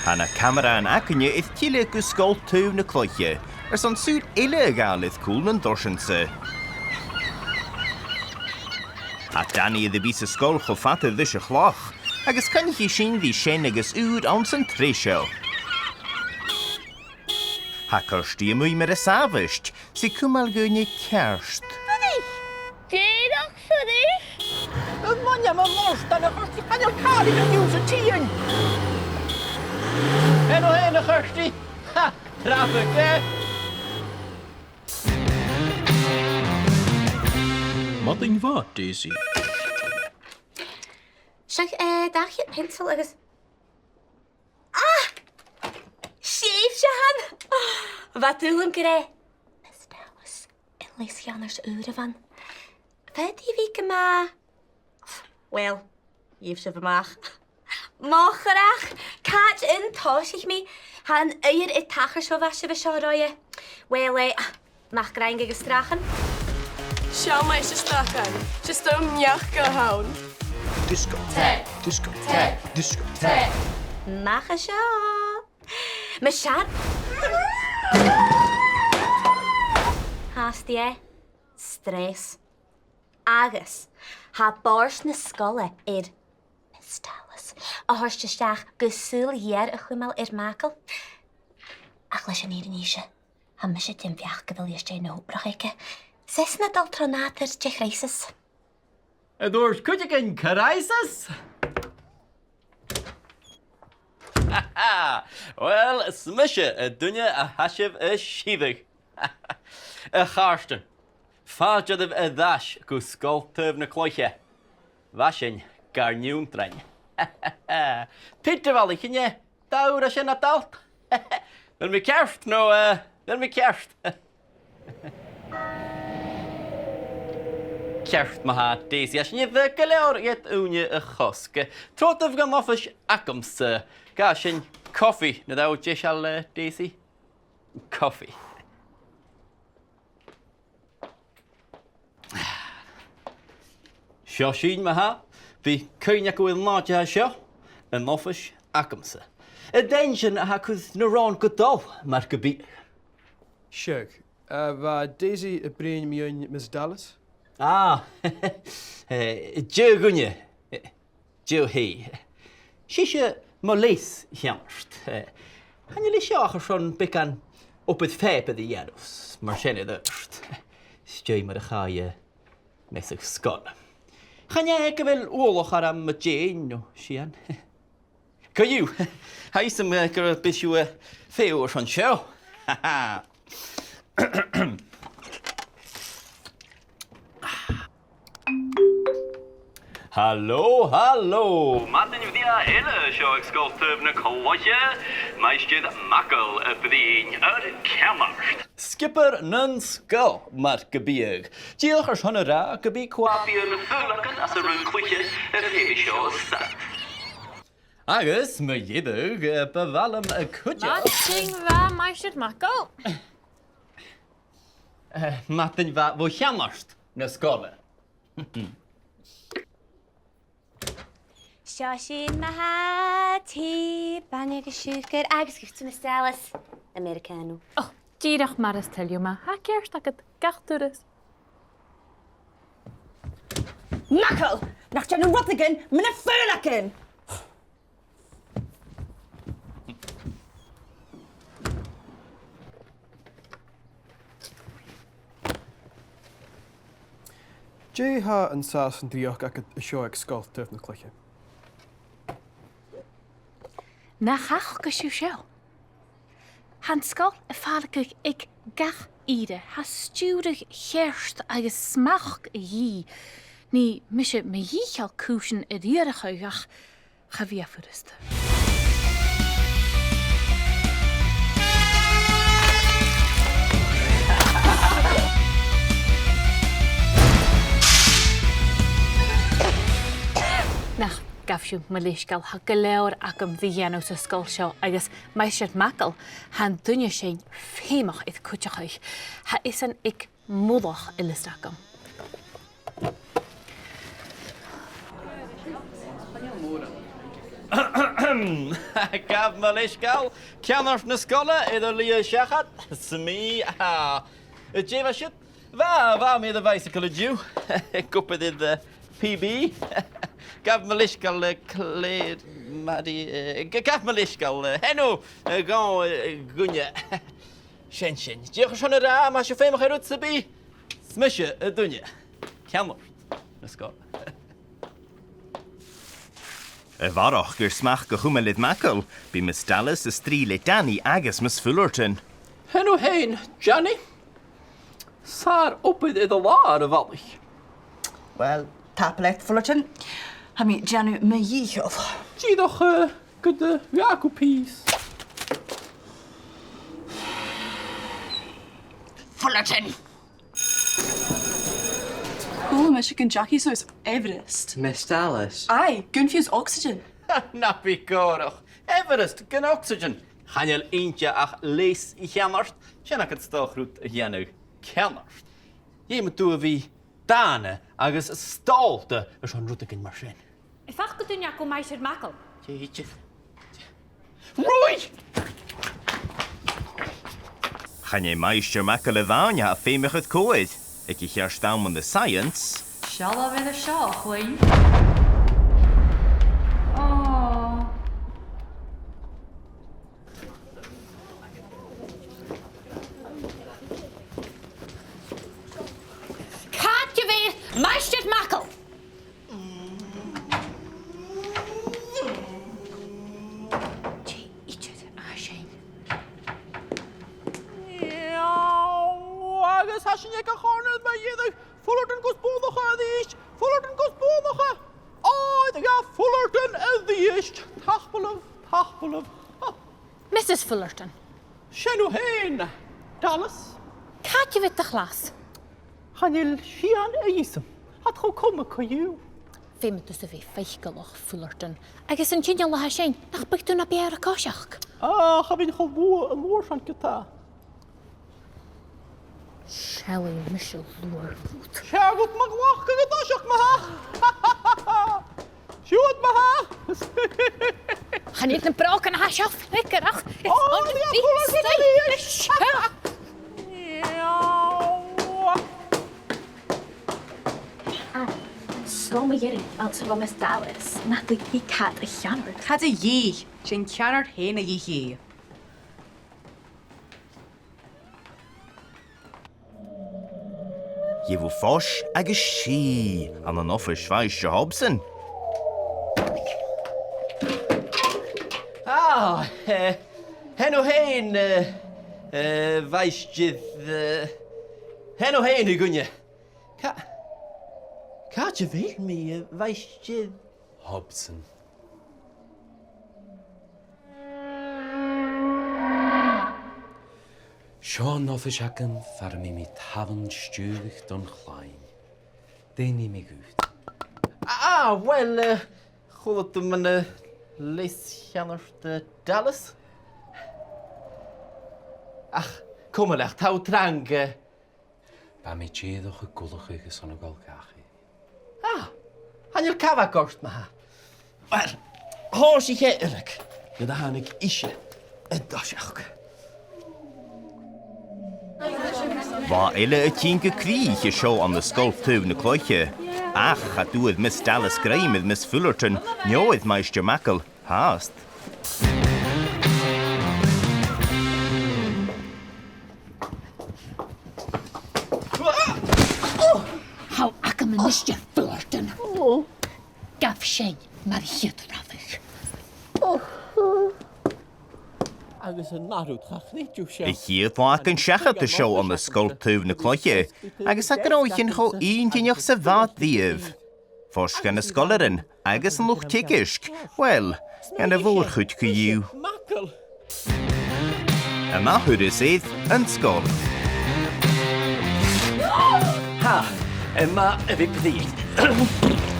Hanna camera an acinne is tíle go Sgoil tú na cloiche, son sùil ile gáalith cúl an dorsansa. A Danny the bís a Sgoil cho fata dhis a chlach, agus canich sin dhí sin agus úd an san tréisio. Ha cyrstí mwy mar a safist, si cumail gwyni cerst. Geirach sydi? Yd mwnya ma mors dan y chyrsti pan yw'r cael i'n diws y tîn. Enw hen y chyrsti. Ha, traffic, Wat een wat, Daisy? Siag, dach chi'n pencil agus... Ah! Sief sian! Wat doe hem gre? Misdalas, in Leas-Cheannard an-uiridh. Fed i fi gyma... Wel, jef se vymach. Mochrach, cat in tosh ich mi. Han uier I tachar sio fasio fy sio roie. Wel, mach graing agus strachen. Siaw mae eisiau strachan. Just o mniach go hawn. Discotheque, discotheque, discotheque. Mach a sio. Ma siad. Hast ie. Stress. Agus. Ha bors na sgoile Misdalas. A horstesteach go sùil ghèir a chumail Mackle. Ach leis an éireann íse. Ha mis sé timfiach go bhfuil éiste na hóbrach Sesna dal tronatar de chreises. Dúirt cuideach an chreises? Well, smishe a dunne a hashiv a shíbhig. A chárstan. Fáideadh a dháis go Sgoil tuamh na cloiche. Bhasin gar niúntrain. Peter Valley, chinne, dáur a sin na dalt. Then mi ceart, no, then mi ceart. Ceart maha Daisy, as ni dde galeor iet úne a choske. Trotaf gan offish acums, ga sin coffee, na daw jishal Daisy? Coffee. Sio sin maha, fi coinneachadh máte sio, an offish acums. A dension a hacwyd na rán go dal, mar go bí. Siag, va Daisy a brain mion Misdalas? Ah, Joe Gunye, Joe Hay. Shisha mo Leis-Cheannard. Han je lisje achar son bekan op het fepe de jaros, maar sjenne dust. Stjøy med de gaie met zich Sgoil. Gaan jij ikke wel oorlog aan met Jane, no, Sian? Kan je? Hij is hem een beetje veel van show. Haha. Hallo, hallo. Martin Udia hele show ik Sgoil tuamh na cloiche. Mgr Mackle feadhainn Camarst. Skipper nun Sgoil mar go bíag. Díoch ars honna ra go bí cuapiar na fúlachan as a rún cloiche a seo sat. Agus me dhéadh bevallam a cúide. Martin va Mgr Mackle. Martin va bó Camarst na Sgoile. Sio sin maha tí banne go siúcar agus giftu Misdalas. Americano. Oh, díirech mar is tilliú ma. Ha ceirst agad gachtúras. Mackle! Nach jan yn Rothigan, mynd y ffyrlacyn! Jay ha yn sas yn drioch ac y sio ag Sgoil tuamh na cloiche. Na chach go siú seo. Han Sgoil a fálaigh ag gach ide, ha stúrach cheirst agus smach a dhí. Ní mise me dhícheal cúsin a dtíorachaigach cha bhí afurista. Nach gafsiú me leiscail ha go leabhar ach an bhí dhéanamh sa Sgoil seo agus Mgr Mackle han duine sin féimach iad cúteachaich. Ha is an ag múdach i listeacham. Gaf me Leis-Cheannard, ceannart na sgoile idir Leas-Cheannard, smí a Jéva shit. Va me the bicycle due. Cuppa did the PB. Gaf me Leis-Cheannard Claire Maddie. Gaf me Leis-Cheannard Henno go gunja. Shin. Diolch schon ra, ma się féimach rút sa bí. Smishe dunja. Ceannart na sgoile. Bharach gur smach go chumail Mackle, bí Miss Dallas is trí le Danny agus Miss Fullerton. Henno hein, Johnny. Sar oppid I the lár a bhalich. Well, taplet Fullerton. Ha mi Janu me yichel. Díadach go de Jacob pís. Fullerton. Cool, Michigan Jackie, so it's Everest. Miss Dallas. Aye, gunfuse oxygen. Nappy gorach. Everest, gan oxygen. Chanel eentje ach Leis-Cheannard. Shanna het stochrút Janu Cheannard. Je moet doen wie Dane agus stalte is an rútagin mar sin. I fach go dúne go Mgr Mackle. Jeetje. Roy! Channe Mgr Mackle bhaine a féimechad coinneachadh. Ag I chearst am the science. Shall I seo, chuin? Oh. Can't you be Mgr Mackle? Agus hasin ag a chornad ma dhéadh Fullerton goes bónacha a dhíist, Fullerton goes bónacha. Áid ag a Fullerton a dhíist. Tachbalah. Mrs. Fullerton. Shenno hain, Dallas. Can't you with the class? Chanil sian a dhéisam. Hat cho cuma coiú. Féim dus a bhí feichgalach Fullerton. Agus an tíine le sin nach bygdú na bear a cóiseach. Cha bhín cho bua a mór san gyta. Shelley Michel Lúr. Siargwt mag wach ag a dasiach ma ha. Siwyd ma ha. Chan iad yn brok yn hasioff, legerach. So mae gyrru, fel sy'n fo Miss Dallas, nad yw hi cad y Cheannard. Cad a yi. Jane Cheannard hen a yi. Je bhú fós agus sí an offer Schweizer Hobson. Henno hain, weisjid, henno hain, gunje. Kaatje weet me, weisjid. Hobson. Sean office hacken far mi tavan sturig don chlein. Déni mi gut. Well, goed om een Leis-Cheannard Dallas. Ach, kom maar, touw trang. Ba mi tjedoch gullig gus an gal gachi. Han je kava kost ma. Wel, hoor zich eerlijk. Ja, han ik isje. Het dasjach. Bha ile a tín go críoch I seo an na scoiltúh na cloiche. Ach, a dúad Miss Dallas Graham with Miss Fullerton, neoid Mgr Mackle, hast. How acam yn Mr Fullerton. Gaf sin mar hiad rafich. Agus a narút chachniú sé. I chiad bha an seachad a seo an na scoiltúh na cloiche, agus a gráichin cho íontíneach sa bhad díomh. Fós gan na scoilerin, agus an luch tigisc, well, gan a bhór chuid go dú. Mackle. A maithúr is éad an scoil. Ma, vi pedit.